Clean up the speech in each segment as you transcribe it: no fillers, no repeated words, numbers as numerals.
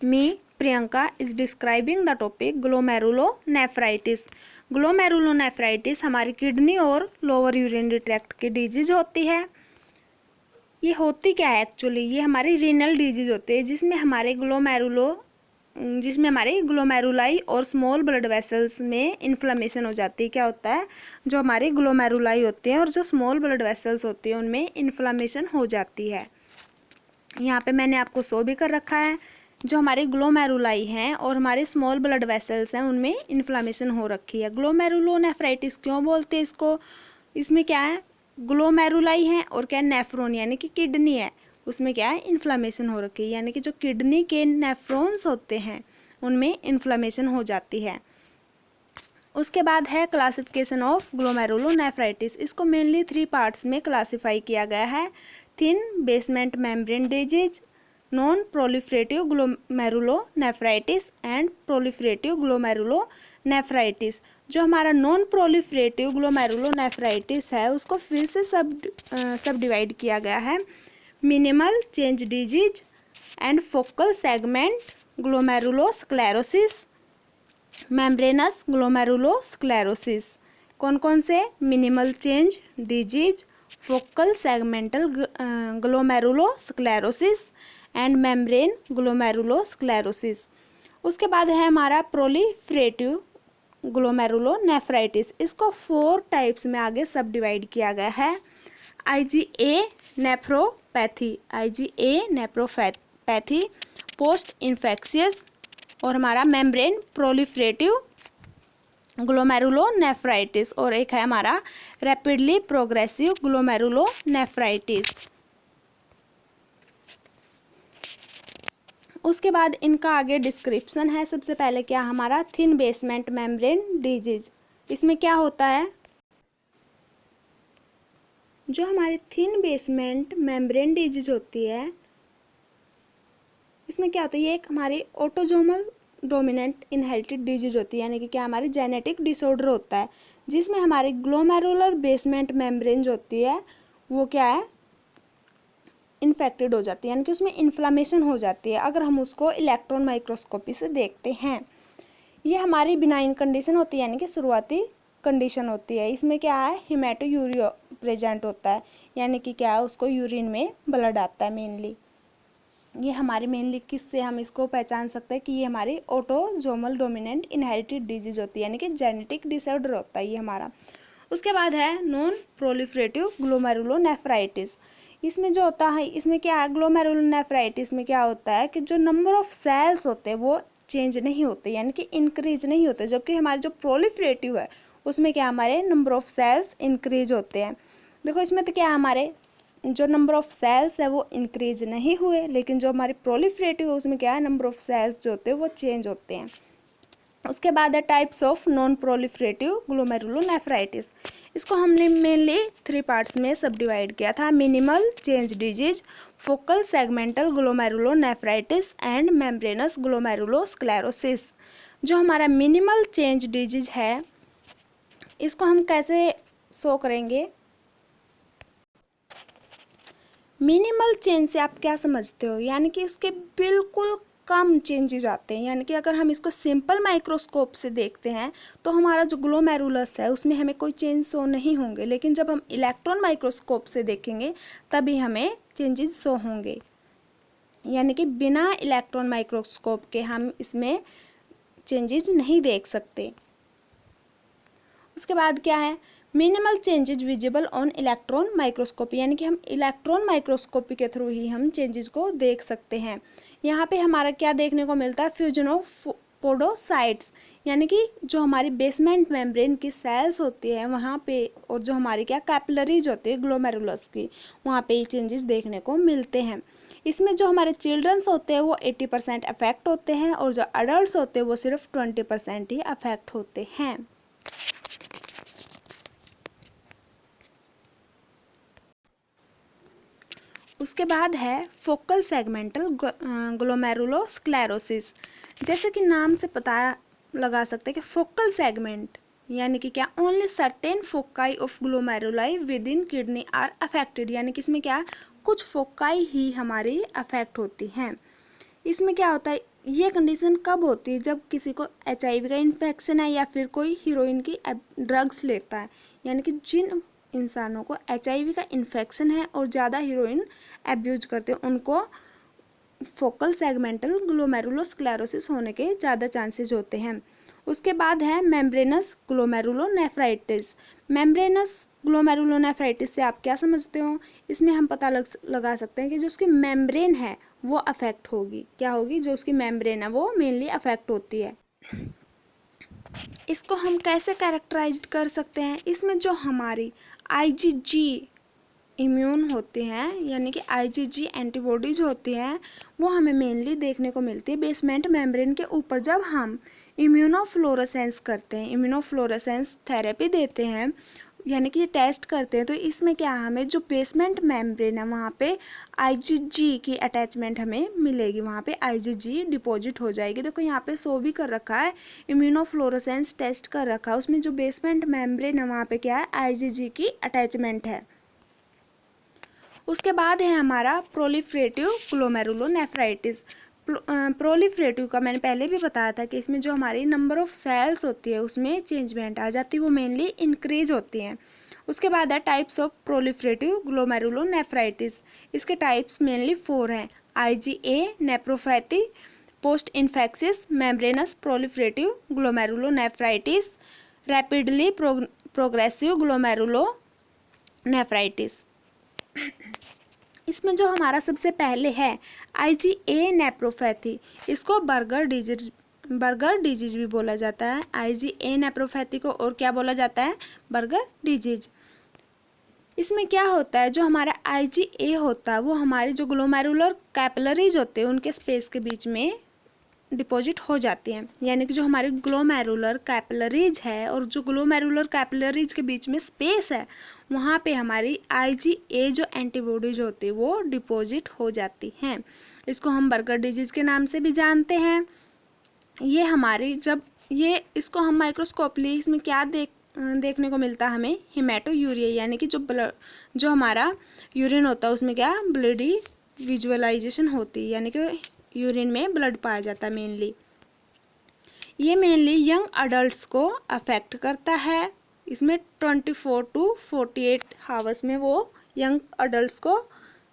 Me, Priyanka, is describing the topic glomerulonephritis. Glomerulonephritis हमारी kidney और lower urinary tract की disease होती है। ये होती क्या है एक्चुअली, ये हमारी रीनल डिजीज होती है जिसमें हमारे ग्लोमेरुलाई और स्मॉल ब्लड वेसल्स में इन्फ्लेमेशन हो जाती है। क्या होता है, जो हमारी ग्लोमेरुलाई होती है और जो स्मॉल ब्लड वेसल्स होती है उनमें इन्फ्लेमेशन हो जाती है। यहाँ पे मैंने आपको शो भी कर रखा है, जो हमारी ग्लोमेरुलाई हैं और हमारे स्मॉल ब्लड वेसल्स हैं उनमें इन्फ्लेमेशन हो रखी है। ग्लोमेरुलोनेफ्राइटिस क्यों बोलते हैं इसको, इसमें क्या है, ग्लोमेरुलाई है और क्या नेफ्रॉन यानी कि किडनी है, उसमें क्या है, इन्फ्लेमेशन हो रखी है, यानी कि जो किडनी के नेफ्रॉन्स होते हैं उनमें इन्फ्लेमेशन हो जाती है। उसके बाद है क्लासिफिकेशन ऑफ ग्लोमेरुलोनेफ्राइटिस। इसको मेनली 3 पार्ट्स में क्लासीफाई किया गया है। Thin basement membrane disease, non proliferative glomerulonephritis and proliferative glomerulonephritis. जो हमारा नॉन प्रोलिफरेटिव ग्लोमेरुलोनेफ्राइटिस है उसको फिर से सब डिवाइड किया गया है। Minimal change disease and focal segment glomerulosclerosis, membranous glomerulosclerosis. कौन कौन से, minimal change disease, focal segmental glomerulosclerosis and membrane glomerulosclerosis. उसके बाद है हमारा प्रोलिफरेटिव ग्लोमेरुलोनेफ्राइटिस। इसको 4 टाइप्स में आगे सब डिवाइड किया गया है। IgA nephropathy, IgA nephropathy, post infectious और हमारा मेम्ब्रेन प्रोलिफरेटिव ग्लोमेरुलोनेफ्राइटिस, और एक है हमारा रैपिडली प्रोग्रेसिव ग्लोमेरुलोनेफ्राइटिस। उसके बाद इनका आगे डिस्क्रिप्शन है। सबसे पहले क्या हमारा थिन बेसमेंट मेम्ब्रेन डिजीज, इसमें क्या होता है, जो हमारी थिन बेसमेंट मेम्ब्रेन डिजीज होती है इसमें क्या होता है, ये एक हमारी ऑटोजोमल डोमिनेंट इनहेरिटेड डिजीज होती है, यानी कि क्या हमारी जेनेटिक डिसऑर्डर होता है जिसमें हमारी ग्लोमेरुलर बेसमेंट मेम्ब्रेन जो होती है वो क्या है, इन्फेक्टेड हो जाती है, यानी कि उसमें इन्फ्लामेशन हो जाती है अगर हम उसको इलेक्ट्रॉन माइक्रोस्कोपी से देखते हैं। ये हमारी बिनाइन कंडीशन होती है, यानी कि शुरुआती कंडीशन होती है। इसमें क्या है, हिमेटोयूरिया प्रेजेंट होता है, यानी कि क्या है, उसको यूरिन में ब्लड आता है मेनली। ये हमारी मेनली किससे हम इसको पहचान सकते हैं कि ये हमारी ऑटोजोमल डोमिनेंट इनहेरिटेड डिजीज होती है, यानी कि जेनेटिक डिसऑर्डर होता है ये हमारा। उसके बाद है नॉन प्रोलिफरेटिव ग्लोमेरुलोनेफ्राइटिस। इसमें जो होता है, इसमें क्या है, ग्लोमेरुलोनेफ्राइटिस में क्या होता है कि जो नंबर ऑफ सेल्स होते हैं वो चेंज नहीं होते, यानी कि इंक्रीज नहीं होते, जबकि हमारे जो प्रोलिफरेटिव है उसमें क्या हमारे नंबर ऑफ सेल्स इंक्रीज होते हैं। देखो इसमें तो क्या हमारे जो नंबर ऑफ सेल्स है वो इंक्रीज नहीं हुए, लेकिन जो हमारे प्रोलिफरेटिव है उसमें क्या है, नंबर ऑफ सेल्स जो होते हैं वो चेंज होते हैं। उसके बाद है types of non proliferative glomerulonephritis. इसको हमने मेनली 3 पार्ट्स में सब डिवाइड किया था। Minimal change disease, focal segmental glomerulonephritis and membranous glomerulosclerosis. जो हमारा मिनिमल चेंज डिजीज है इसको हम कैसे शो करेंगे, मिनिमल चेंज से आप क्या समझते हो, यानी कि इसके बिल्कुल कम चेंजेस आते हैं, यानी कि अगर हम इसको सिंपल माइक्रोस्कोप से देखते हैं तो हमारा जो ग्लोमेरुलस है उसमें हमें कोई चेंज शो नहीं होंगे, लेकिन जब हम इलेक्ट्रॉन माइक्रोस्कोप से देखेंगे तभी हमें चेंजेस शो होंगे, यानी कि बिना इलेक्ट्रॉन माइक्रोस्कोप के हम इसमें चेंजेस नहीं देख सकते। उसके बाद क्या है, minimal changes visible on electron microscopy, यानी कि हम इलेक्ट्रॉन माइक्रोस्कोपी के थ्रू ही हम चेंजेस को देख सकते हैं। यहाँ पे हमारा क्या देखने को मिलता है, फ्यूजन ऑफ पोडोसाइट्स, यानी कि जो हमारी बेसमेंट मेम्ब्रेन की सेल्स होती है वहाँ पे, और जो हमारी क्या कैपिलरीज होती है ग्लोमेरुलस की, वहाँ पे ये चेंजेस देखने को मिलते हैं। इसमें जो हमारे चिल्ड्रंस होते हैं वो 80% अफेक्ट होते हैं और जो अडल्ट होते हैं वो सिर्फ 20% ही अफेक्ट होते हैं। उसके बाद है फोकल सेगमेंटल ग्लोमेरुलोस्क्लेरोसिस। जैसे कि नाम से पता लगा सकते हैं कि फोकल सेगमेंट यानी कि क्या, only certain foci of glomeruli within kidney are affected, यानी कि इसमें क्या, कुछ फोकाई ही हमारी अफेक्ट होती हैं। इसमें क्या होता है, ये कंडीशन कब होती है? जब किसी को HIV का इन्फेक्शन है या फिर कोई हीरोइन की ड्रग्स लेता है, यानी कि जिन इंसानों को HIV का इन्फेक्शन है और ज़्यादा हीरोइन एब्यूज करते हैं उनको फोकल सेगमेंटल ग्लोमेरुलोस्क्लेरोसिस होने के ज़्यादा चांसेस होते हैं। उसके बाद है मेम्ब्रेनस ग्लोमेरुलोनेफ्राइटिस। मेम्ब्रेनस ग्लोमेरुलोनेफ्राइटिस से आप क्या समझते हो? इसमें हम पता लगा सकते हैं कि जो उसकी मेम्ब्रेन है वो अफेक्ट होगी। क्या होगी? जो उसकी मेम्ब्रेन है वो मेनली अफेक्ट होती है। इसको हम कैसे कैरेक्टराइज कर सकते हैं? इसमें जो हमारी IgG इम्यून होते हैं, यानी कि IgG एंटीबॉडीज होती हैं, वो हमें मेनली देखने को मिलती है बेसमेंट मेम्ब्रेन के ऊपर। जब हम इम्यूनोफ्लोरेसेंस करते हैं, इम्यूनोफ्लोरेसेंस थेरेपी देते हैं, यानी कि ये टेस्ट करते हैं, तो इसमें क्या हमें जो बेसमेंट मेम्ब्रेन है वहाँ पे IgG की अटैचमेंट हमें मिलेगी, वहाँ पे IgG डिपॉजिट हो जाएगी। देखो यहाँ पे शो भी कर रखा है, इम्यूनोफ्लोरेसेंस टेस्ट कर रखा है, उसमें जो बेसमेंट मेम्ब्रेन है वहाँ पे क्या है? IgG की अटैचमेंट है। उसके बाद है हमारा प्रोलिफरेटिव ग्लोमेरुलोनेफ्राइटिस। प्रोलिफरेटिव का मैंने पहले भी बताया था कि इसमें जो हमारी नंबर ऑफ सेल्स होती है उसमें चेंजमेंट आ जाती है, वो मेनली इंक्रीज होती हैं। उसके बाद है टाइप्स ऑफ प्रोलिफरेटिव ग्लोमेरुलोनेफ्राइटिस। इसके टाइप्स मेनली 4 हैं: IgA nephropathy, post infectious membranous proliferative glomerulonephritis, rapidly progressive glomerulonephritis. इसमें जो हमारा सबसे पहले है IgA नेप्रोपैथी, इसको बर्गर डिजीज भी बोला जाता है। IgA नेप्रोपैथी को और क्या बोला जाता है? Burger disease. इसमें क्या होता है? जो हमारा IgA होता है वो हमारे जो ग्लोमेरुलर कैपिलरीज होते हैं उनके स्पेस के बीच में डिपॉजिट हो जाती हैं, यानी कि जो हमारे ग्लोमेरुलर कैपिलरीज है और जो ग्लोमेरुलर कैपिलरीज के बीच में स्पेस है वहाँ पे हमारी IgA जो एंटीबॉडीज होती है वो डिपॉजिट हो जाती हैं। इसको हम बर्गर डिजीज के नाम से भी जानते हैं। ये हमारी जब ये इसको हम माइक्रोस्कोपली इसमें क्या देखने को मिलता है हमें? हिमेटोयूरिया, यानी कि जो हमारा यूरिन होता है उसमें क्या ब्लडी विजुअलाइजेशन होती है, यानी कि यूरिन में ब्लड पाया जाता है मेनली। ये मेनली यंग अडल्ट्स को अफेक्ट करता है। इसमें 24 to 48 आवर्स में वो यंग अडल्ट्स को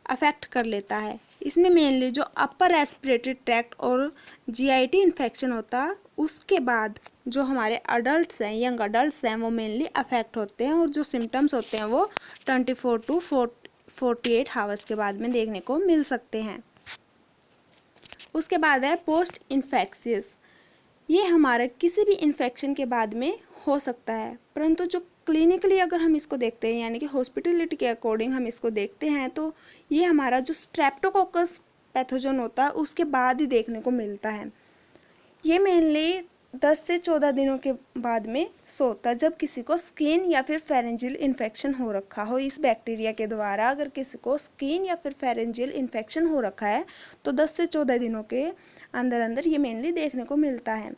अफेक्ट कर लेता है। इसमें मेनली जो अपर रेस्पिरेटरी ट्रैक्ट और GIT इन्फेक्शन होता है उसके बाद जो हमारे अडल्ट्स हैं, यंग अडल्ट्स हैं, वो मेनली अफेक्ट होते हैं और जो सिम्टम्स होते हैं वो 24 to 48 आवर्स के बाद में देखने को मिल सकते हैं। उसके बाद है पोस्ट इन्फेक्शियस। ये हमारे किसी भी इन्फेक्शन के बाद में हो सकता है, परंतु जो क्लिनिकली अगर हम इसको देखते हैं, यानी कि हॉस्पिटलिटी के अकॉर्डिंग हम इसको देखते हैं, तो ये हमारा जो स्ट्रेप्टोकोकस पैथोजन होता है उसके बाद ही देखने को मिलता है। ये मेनली 10 से 14 दिनों के बाद में होता है, जब किसी को स्किन या फिर फेरेंजियल इन्फेक्शन हो रखा हो। इस बैक्टीरिया के द्वारा अगर किसी को स्किन या फिर फेरेंजियल इन्फेक्शन हो रखा है तो 10 से 14 दिनों के अंदर अंदर ये मेनली देखने को मिलता है।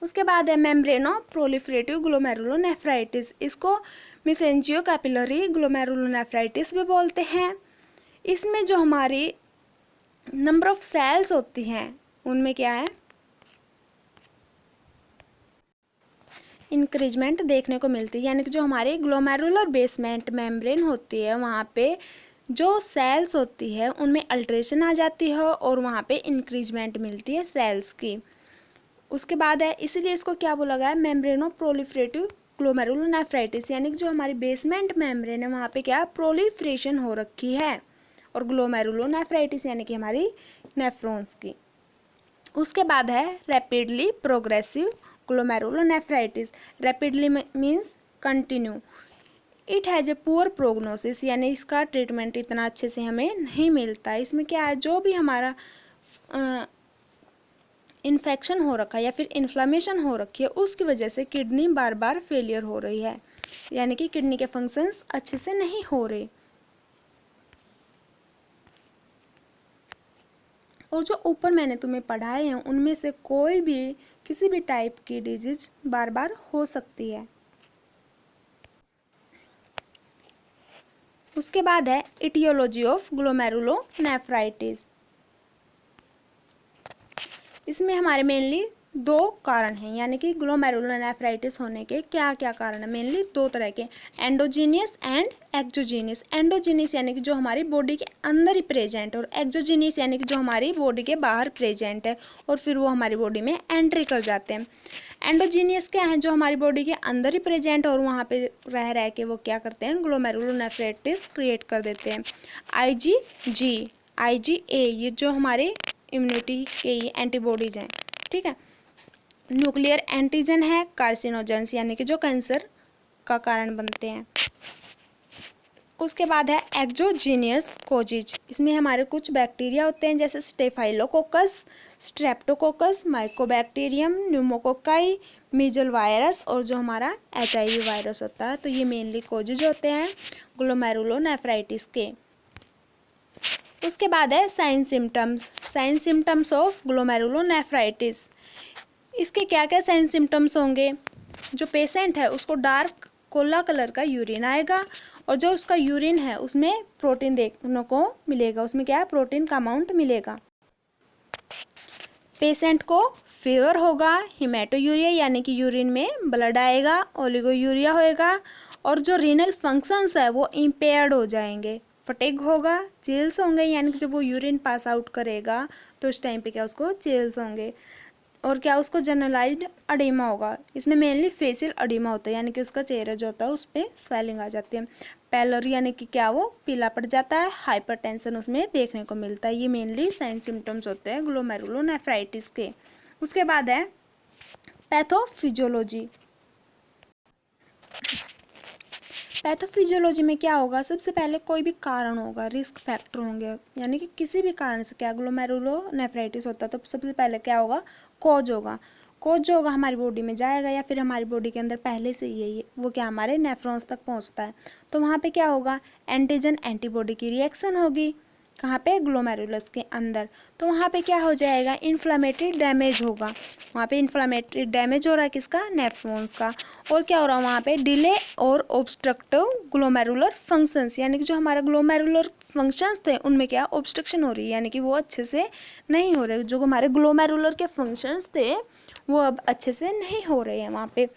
उसके बाद है मेम्ब्रेनो प्रोलिफरेटिव ग्लोमेरुलोनेफ्राइटिस। इसको मेसेंजियो कैपिलरी ग्लोमेरुलोनेफ्राइटिस भी बोलते हैं। इसमें जो हमारी नंबर ऑफ सेल्स होती हैं उनमें क्या है? इंक्रीजमेंट देखने को मिलती है, यानी कि जो हमारी ग्लोमेरुलर बेसमेंट मेम्ब्रेन होती है वहाँ पे जो सेल्स होती है उनमें अल्ट्रेशन आ जाती है और वहाँ पे इंक्रीजमेंट मिलती है सेल्स की। उसके बाद है, इसीलिए इसको क्या बोला गया है? मेम्ब्रेनो प्रोलिफरेटिव ग्लोमेरुलोनेफ्राइटिस, यानी कि जो हमारी बेसमेंट मेम्ब्रेन है वहाँ पे क्या प्रोलिफरेशन हो रखी है, और ग्लोमेरुलोनेफ्राइटिस यानी कि हमारी नेफ्रॉन्स की। उसके बाद है rapidly progressive glomerulonephritis. Rapidly means continue. It has a poor prognosis, यानी इसका ट्रीटमेंट इतना अच्छे से हमें नहीं मिलता है। इसमें क्या है? जो भी हमारा इन्फेक्शन हो रखा है या फिर इन्फ्लामेशन हो रखी है उसकी वजह से किडनी बार बार फेलियर हो रही है, यानी कि किडनी के फंक्शंस अच्छे से नहीं हो रहे। और जो ऊपर मैंने तुम्हें पढ़ाए हैं उनमें से कोई भी किसी भी टाइप की डिजीज बार बार हो सकती है। उसके बाद है इटियोलॉजी ऑफ ग्लोमेरुलोनेफ्राइटिस। इसमें हमारे मेनली दो कारण हैं, यानी कि ग्लोमेरुलोनेफ्राइटिस होने के क्या क्या कारण है। मेनली दो तरह के, एंडोजीनियस एंड एक्सोजीनियस। एंडोजीनियस यानी कि जो हमारी बॉडी के अंदर ही प्रेजेंट है, और एक्सोजीनियस यानी कि जो हमारी बॉडी के बाहर प्रेजेंट है और फिर वो हमारी बॉडी में एंट्री कर जाते हैं। एंडोजीनियस क्या है, जो हमारी बॉडी के अंदर ही प्रेजेंट और वहाँ पे रह के वो क्या करते हैं, ग्लोमेरुलोनेफ्राइटिस क्रिएट कर देते हैं। IgA ये जो हमारे इम्यूनिटी के ये एंटीबॉडीज हैं, ठीक है। न्यूक्लियर एंटीजन है, कार्सिनोजेंस यानी कि जो कैंसर का कारण बनते हैं। उसके बाद है एक्सोजीनियस कोजिज। इसमें हमारे कुछ बैक्टीरिया होते हैं जैसे staphylococcus, streptococcus, mycobacterium, pneumococci, measles virus और जो हमारा HIV वायरस होता है। तो ये मेनली कोजिज होते हैं ग्लोमेरुलोनेफ्राइटिस के। उसके बाद है साइन सिम्टम्स ऑफ ग्लोमेरुलोनेफ्राइटिस। इसके क्या क्या साइन सिम्टम्स होंगे, जो पेशेंट है उसको डार्क कोला कलर का यूरिन आएगा, और जो उसका यूरिन है उसमें प्रोटीन देखने को मिलेगा, उसमें क्या है, प्रोटीन का अमाउंट मिलेगा। पेशेंट को फीवर होगा, हिमेटोयूरिया यानी कि यूरिन में ब्लड आएगा, ओलिगोयूरिया होएगा, और जो रीनल फंक्शंस है वो इम्पेयर्ड हो जाएंगे। फटीग होगा, चिल्स होंगे, यानी कि जब वो यूरिन पास आउट करेगा तो उस टाइम पे क्या उसको चिल्स होंगे, और क्या उसको जनरलाइज्ड अडीमा होगा। इसमें मेनली फेशियल अडीमा होता है, यानी कि उसका चेहरा जो होता है उस पर स्वेलिंग आ जाती है। पैलर यानी कि क्या वो पीला पड़ जाता है, हाइपरटेंशन उसमें देखने को मिलता है। ये मेनली साइन सिम्टम्स होते हैं ग्लोमेरुलोनेफ्राइटिस के। उसके बाद है पैथोफिजियोलॉजी। पैथोफिजियोलॉजी में क्या होगा, सबसे पहले कोई भी कारण होगा, रिस्क फैक्टर होंगे, यानी कि किसी भी कारण से क्या ग्लोमेरुलोनेफ्राइटिस होता है तो सबसे पहले क्या होगा, कोज होगा। कोज जो होगा हमारी बॉडी में जाएगा, या फिर हमारी बॉडी के अंदर पहले से ही वो क्या हमारे नेफ्रॉन्स तक पहुंचता है। तो वहाँ पे क्या होगा, एंटीजन एंटीबॉडी की रिएक्शन होगी, कहाँ पे, ग्लोमेरुलस के अंदर। तो वहाँ पे क्या हो जाएगा, इन्फ्लामेटरी डैमेज होगा। वहाँ पे इन्फ्लामेटरी डैमेज हो रहा है किसका, नेफ्रॉन्स का। और क्या हो रहा है वहाँ पे, डिले और ऑब्स्ट्रक्टिव ग्लोमेरुलर फंक्शंस, यानी कि जो हमारा ग्लोमेरुलर फंक्शंस थे उनमें क्या ऑब्स्ट्रक्शन हो रही है, यानी कि वो अच्छे से नहीं हो रहे। जो हमारे ग्लोमेरुलर के फंक्शंस थे वो अब अच्छे से नहीं हो रहे हैं वहाँ पे।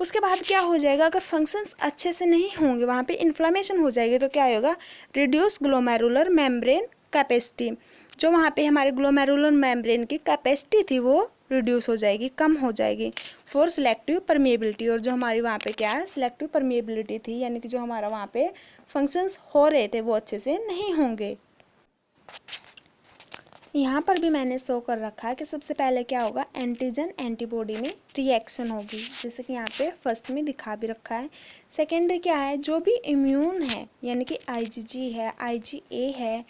उसके बाद क्या हो जाएगा, अगर फंक्शंस अच्छे से नहीं होंगे, वहाँ पे इन्फ्लामेशन हो जाएगी, तो क्या होगा, रिड्यूस ग्लोमेरुलर मेम्ब्रेन कैपेसिटी। जो वहाँ पे हमारे ग्लोमेरुलर मेम्ब्रेन की कैपेसिटी थी वो रिड्यूस हो जाएगी, कम हो जाएगी। फॉर सिलेक्टिव परमिएबिलिटी, और जो हमारी वहाँ पे क्या है, सिलेक्टिव परमिएबिलिटी थी, यानी कि जो हमारा वहाँ पे फंक्शंस हो रहे थे वो अच्छे से नहीं होंगे। यहाँ पर भी मैंने शो कर रखा है कि सबसे पहले क्या होगा, एंटीजन एंटीबॉडी में रिएक्शन होगी, जैसे कि यहाँ पे फर्स्ट में दिखा भी रखा है। सेकेंडरी क्या है, जो भी इम्यून है, यानी कि IgG है, IgA है,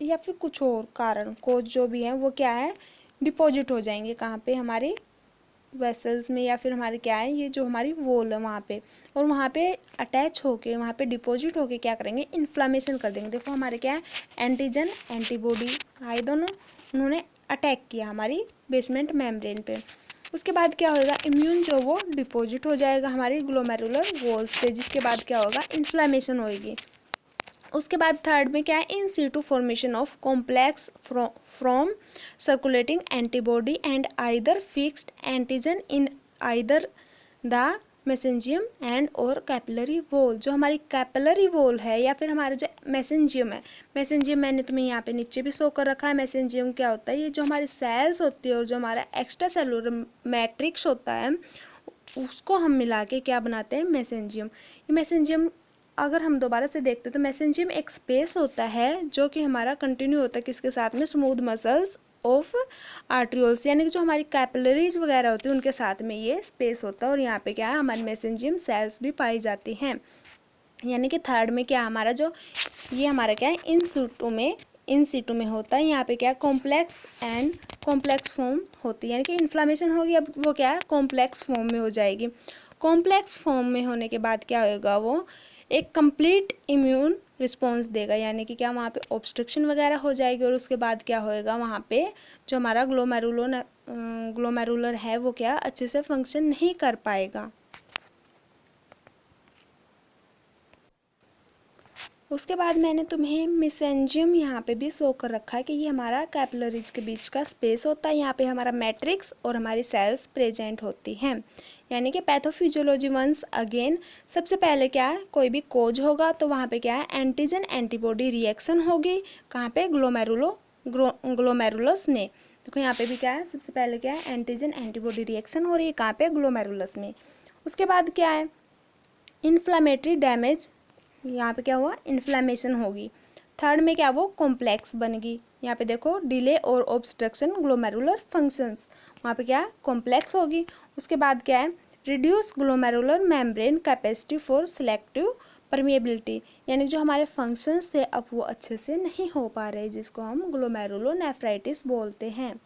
या फिर कुछ और कारण कोज जो भी है वो क्या है, डिपॉजिट हो जाएंगे कहाँ पे, हमारे वेसल्स में, या फिर हमारे क्या है, ये जो हमारी वॉल है वहाँ पे, और वहाँ पे अटैच होके वहाँ पे डिपॉजिट होके क्या करेंगे, इन्फ्लामेशन कर देंगे। देखो हमारे क्या है, एंटीजन एंटीबॉडी आए दोनों, उन्होंने अटैक किया हमारी बेसमेंट मेम्ब्रेन पे। उसके बाद क्या होगा, इम्यून जो वो डिपॉजिट हो जाएगा हमारी ग्लोमेरुलर वॉल्स पे, जिसके बाद क्या होगा, इन्फ्लामेशन होएगी। उसके बाद थर्ड में क्या है, in situ formation of complex from circulating antibody and either fixed antigen in either the mesangium and और कैपिलरी वॉल। जो हमारी कैपिलरी वॉल है या फिर हमारा जो मेसेंजियम है, मेसेंजियम मैंने तुम्हें यहाँ पे नीचे भी शो कर रखा है। मेसेंजियम क्या होता है, ये जो हमारी सेल्स होती है और जो हमारा एक्स्ट्रा सेलुलर मैट्रिक्स होता है उसको हम मिला के क्या बनाते हैं, मेसेंजियम। ये मेसेंजियम अगर हम दोबारा से देखते हैं तो मेसेंजियम एक स्पेस होता है जो कि हमारा कंटिन्यू होता है किसके साथ में, स्मूथ मसल्स ऑफ आर्ट्रियोल्स, यानी कि जो हमारी कैपिलरीज वगैरह होती है उनके साथ में ये स्पेस होता है। और यहाँ पे क्या है, हमारी मेसेंजियम सेल्स भी पाई जाती हैं। यानी कि थर्ड में क्या हमारा जो ये हमारा क्या है, इन सीटू में होता है। यहाँ पे क्या है, कॉम्प्लेक्स फॉर्म होती है, यानी कि इन्फ्लामेशन होगी, अब वो क्या है, कॉम्प्लेक्स फॉर्म में हो जाएगी। कॉम्प्लेक्स फॉर्म में होने के बाद क्या होगा, वो एक कंप्लीट इम्यून रिस्पॉन्स देगा, यानी कि क्या वहाँ पे ऑब्स्ट्रक्शन वगैरह हो जाएगी। और उसके बाद क्या होएगा, वहाँ पे जो हमारा ग्लोमेरुलर है वो क्या अच्छे से फंक्शन नहीं कर पाएगा। उसके बाद मैंने तुम्हें मेसेंजियम यहाँ पे भी शो कर रखा है कि ये हमारा कैपिलरीज के बीच का स्पेस होता है। यहाँ पे हमारा मैट्रिक्स और हमारी सेल्स प्रेजेंट होती हैं। यानी कि पैथोफिजियोलॉजी वंस अगेन, सबसे पहले क्या है, कोई भी कोज होगा तो वहाँ पे क्या है, एंटीजन एंटीबॉडी रिएक्शन होगी। कहाँ पे, ग्लोमेरुलस में। देखो यहाँ पे भी क्या है, सबसे पहले क्या है, एंटीजन एंटीबॉडी रिएक्शन हो रही है। कहाँ पे, ग्लोमेरुलस में। उसके बाद क्या है, इन्फ्लामेटरी डैमेज, यहाँ पे क्या हुआ, इन्फ्लामेशन होगी। थर्ड में क्या, वो कॉम्प्लेक्स बनेगी। यहाँ पे देखो, डिले और ऑब्स्ट्रक्शन ग्लोमेरुलर फंक्शंस, वहाँ पे क्या, कॉम्प्लेक्स होगी। उसके बाद क्या है, reduce glomerular membrane capacity for selective permeability, यानी जो हमारे फंक्शंस थे अब वो अच्छे से नहीं हो पा रहे, जिसको हम ग्लोमेरुलोनेफ्राइटिस बोलते हैं।